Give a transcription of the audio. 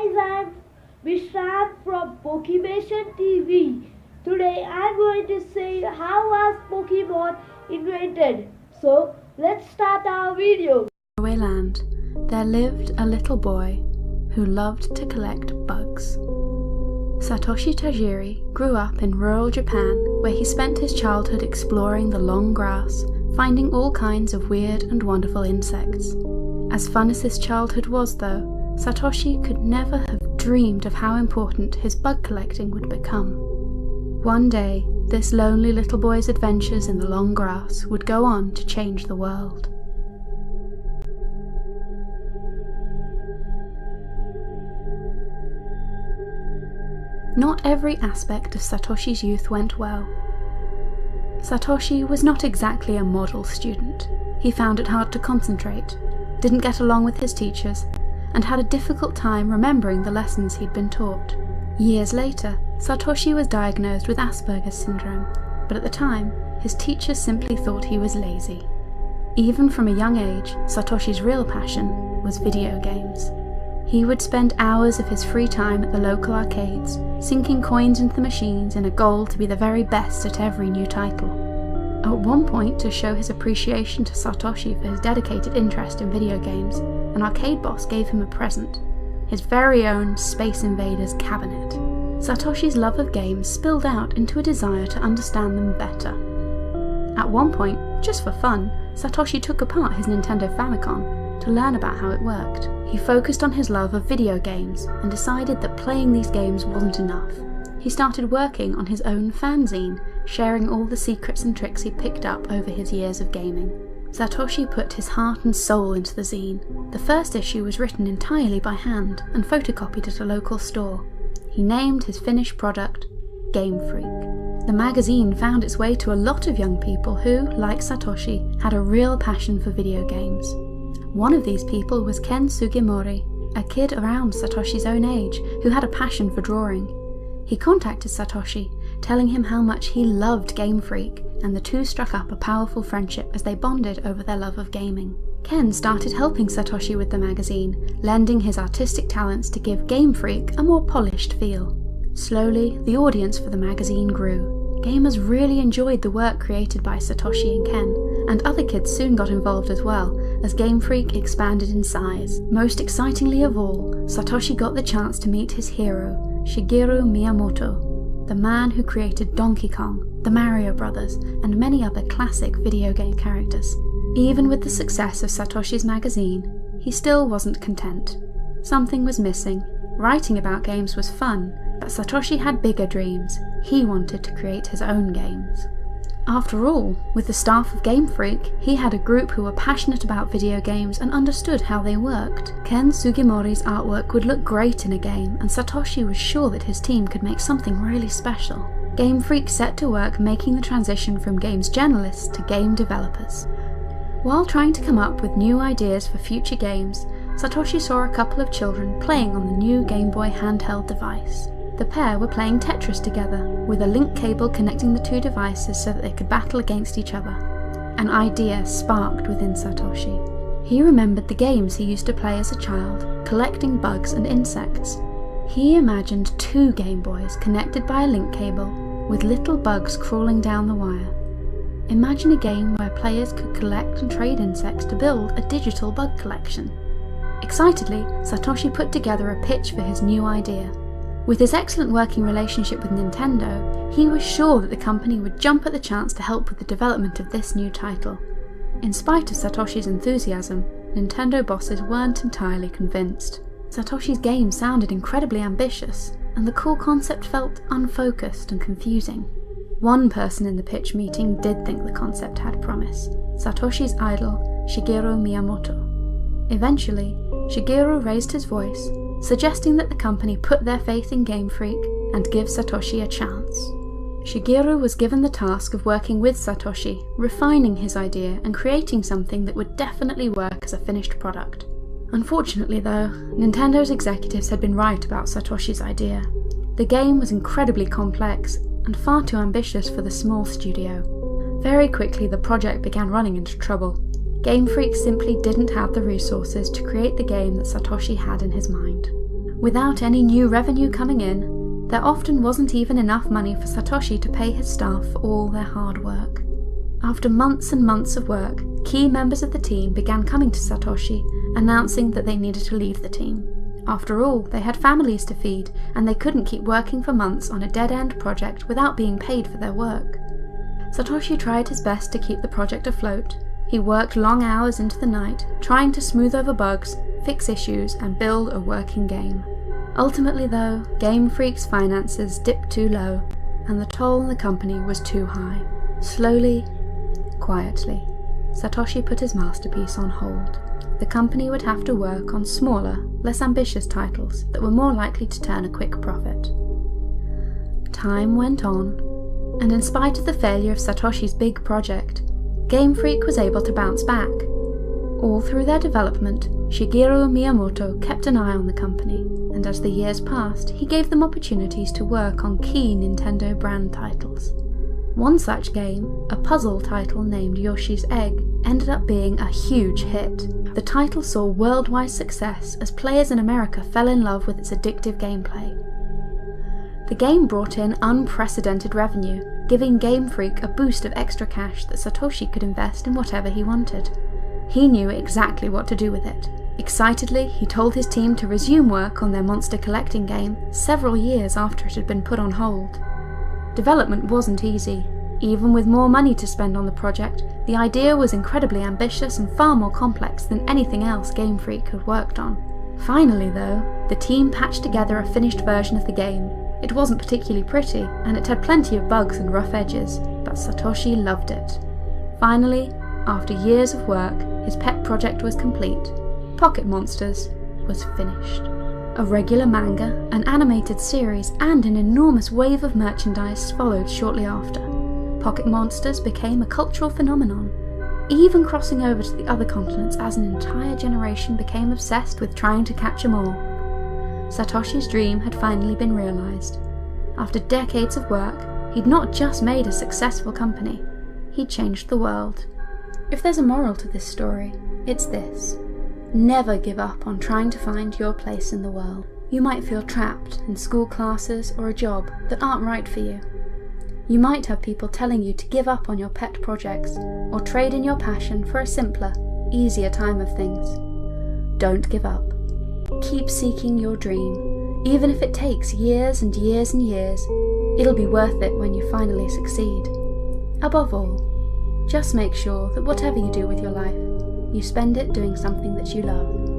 guys, I'm Vishant from Pokemation TV. Today I'm going to say how was Pokemon invented. So let's start our video. In Land, there lived a little boy who loved to collect bugs. Satoshi Tajiri grew up in rural Japan, where he spent his childhood exploring the long grass, finding all kinds of weird and wonderful insects. As fun as his childhood was though, Satoshi could never have dreamed of how important his bug collecting would become. One day, this lonely little boy's adventures in the long grass would go on to change the world. Not every aspect of Satoshi's youth went well. Satoshi was not exactly a model student. He found it hard to concentrate, didn't get along with his teachers, and had a difficult time remembering the lessons he'd been taught. Years later, Satoshi was diagnosed with Asperger's syndrome, but at the time, his teachers simply thought he was lazy. Even from a young age, Satoshi's real passion was video games. He would spend hours of his free time at the local arcades, sinking coins into the machines in a goal to be the very best at every new title. At one point, to show his appreciation to Satoshi for his dedicated interest in video games, an arcade boss gave him a present, his very own Space Invaders cabinet. Satoshi's love of games spilled out into a desire to understand them better. At one point, just for fun, Satoshi took apart his Nintendo Famicom to learn about how it worked. He focused on his love of video games and decided that playing these games wasn't enough. He started working on his own fanzine, sharing all the secrets and tricks he picked up over his years of gaming. Satoshi put his heart and soul into the zine. The first issue was written entirely by hand and photocopied at a local store. He named his finished product Game Freak. The magazine found its way to a lot of young people who, like Satoshi, had a real passion for video games. One of these people was Ken Sugimori, a kid around Satoshi's own age who had a passion for drawing. He contacted Satoshi, telling him how much he loved Game Freak, and the two struck up a powerful friendship as they bonded over their love of gaming. Ken started helping Satoshi with the magazine, lending his artistic talents to give Game Freak a more polished feel. Slowly, the audience for the magazine grew. Gamers really enjoyed the work created by Satoshi and Ken, and other kids soon got involved as well, as Game Freak expanded in size. Most excitingly of all, Satoshi got the chance to meet his hero, Shigeru Miyamoto, the man who created Donkey Kong, the Mario Brothers, and many other classic video game characters. Even with the success of Satoshi's magazine, he still wasn't content. Something was missing. Writing about games was fun, but Satoshi had bigger dreams. He wanted to create his own games. After all, with the staff of Game Freak, he had a group who were passionate about video games and understood how they worked. Ken Sugimori's artwork would look great in a game, and Satoshi was sure that his team could make something really special. Game Freak set to work making the transition from games journalists to game developers. While trying to come up with new ideas for future games, Satoshi saw a couple of children playing on the new Game Boy handheld device. The pair were playing Tetris together, with a link cable connecting the two devices so that they could battle against each other. An idea sparked within Satoshi. He remembered the games he used to play as a child, collecting bugs and insects. He imagined two Game Boys connected by a link cable, with little bugs crawling down the wire. Imagine a game where players could collect and trade insects to build a digital bug collection. Excitedly, Satoshi put together a pitch for his new idea. With his excellent working relationship with Nintendo, he was sure that the company would jump at the chance to help with the development of this new title. In spite of Satoshi's enthusiasm, Nintendo bosses weren't entirely convinced. Satoshi's game sounded incredibly ambitious, and the core concept felt unfocused and confusing. One person in the pitch meeting did think the concept had promise: Satoshi's idol, Shigeru Miyamoto. Eventually, Shigeru raised his voice, suggesting that the company put their faith in Game Freak and give Satoshi a chance. Shigeru was given the task of working with Satoshi, refining his idea and creating something that would definitely work as a finished product. Unfortunately though, Nintendo's executives had been right about Satoshi's idea. The game was incredibly complex and far too ambitious for the small studio. Very quickly the project began running into trouble. Game Freak simply didn't have the resources to create the game that Satoshi had in his mind. Without any new revenue coming in, there often wasn't even enough money for Satoshi to pay his staff for all their hard work. After months and months of work, key members of the team began coming to Satoshi, announcing that they needed to leave the team. After all, they had families to feed, and they couldn't keep working for months on a dead-end project without being paid for their work. Satoshi tried his best to keep the project afloat. He worked long hours into the night, trying to smooth over bugs, fix issues, and build a working game. Ultimately though, Game Freak's finances dipped too low, and the toll on the company was too high. Slowly, quietly, Satoshi put his masterpiece on hold. The company would have to work on smaller, less ambitious titles that were more likely to turn a quick profit. Time went on, and in spite of the failure of Satoshi's big project, Game Freak was able to bounce back. All through their development, Shigeru Miyamoto kept an eye on the company, and as the years passed, he gave them opportunities to work on key Nintendo brand titles. One such game, a puzzle title named Yoshi's Egg, ended up being a huge hit. The title saw worldwide success as players in America fell in love with its addictive gameplay. The game brought in unprecedented revenue, giving Game Freak a boost of extra cash that Satoshi could invest in whatever he wanted. He knew exactly what to do with it. Excitedly, he told his team to resume work on their monster collecting game several years after it had been put on hold. Development wasn't easy. Even with more money to spend on the project, the idea was incredibly ambitious and far more complex than anything else Game Freak had worked on. Finally though, the team patched together a finished version of the game. It wasn't particularly pretty, and it had plenty of bugs and rough edges, but Satoshi loved it. Finally, after years of work, his pet project was complete. Pocket Monsters was finished. A regular manga, an animated series, and an enormous wave of merchandise followed shortly after. Pocket Monsters became a cultural phenomenon, even crossing over to the other continents as an entire generation became obsessed with trying to catch 'em all. Satoshi's dream had finally been realised. After decades of work, he'd not just made a successful company, he'd changed the world. If there's a moral to this story, it's this. Never give up on trying to find your place in the world. You might feel trapped in school classes or a job that aren't right for you. You might have people telling you to give up on your pet projects or trade in your passion for a simpler, easier time of things. Don't give up. Keep seeking your dream. Even if it takes years and years and years, it'll be worth it when you finally succeed. Above all, just make sure that whatever you do with your life, you spend it doing something that you love.